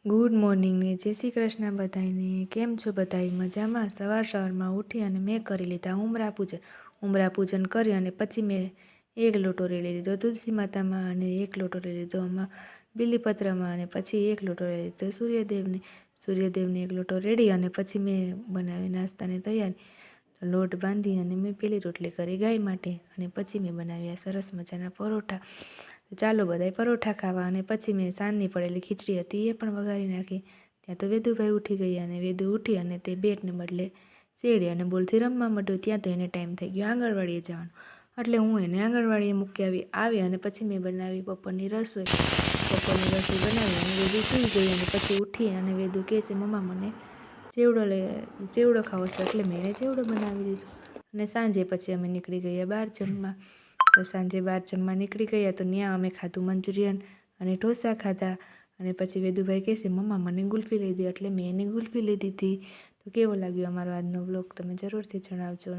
Good morning ને જય શ્રી કૃષ્ણ બધાને। કેમ છો બધાય? મજામાં? સવારમાં ઉઠી અને મેં કરી લીધા ઉમરા પૂજન કરી અને પછી મેં એક લોટો રેડી લીધો તુલસી માતામાં અને એક લોટો લઈ લીધો આમાં બીલીપત્રમાં અને પછી એક લોટો લઈ લીધો સૂર્યદેવને એક લોટો રેડી અને પછી મેં બનાવી નાસ્તાની તૈયારી। લોટ બાંધી અને મેં પેલી રોટલી કરી ગાય માટે અને પછી મેં બનાવ્યા સરસ મજાના પરોઠા। ચાલો બધાય પરોઠા ખાવા। અને પછી મેં સાંજની પડેલી ખીચડી હતી એ પણ વઘારી નાખી। ત્યાં તો વેદુભાઈ ઉઠી ગયા અને વેદુ ઉઠી અને તે બેટને બદલે શેરડી અને બોલથી રમવા માંડ્યો। ત્યાં તો એને ટાઈમ થઈ ગયો આંગણવાડીએ જવાનો, એટલે હું એને આંગણવાડીએ મૂકી આવી અને પછી મેં બનાવી બપોરની રસોઈ બનાવી અને વેદુ સૂઈ ગઈ અને પછી ઉઠી અને વેદુ કહે છે, મમ્મા મને ચેવડો ખાવો છે, એટલે મેં એને ચેવડો બનાવી દીધો। અને સાંજે પછી અમે નીકળી ગયા બહાર જમવા। તો સાંજે બહાર જમવા નીકળી ગયા તો ત્યાં અમે ખાધું મંચુરિયન અને ઢોસા ખાધા। અને પછી વેદુભાઈ કહે છે, મમ્મા મને ગુલ્ફી લઈ દે, એટલે મેં એને ગુલ્ફી લઈ દીધી। તો કેવો લાગ્યો અમારો આજનો વ્લોગ તમે જરૂરથી જણાવજો।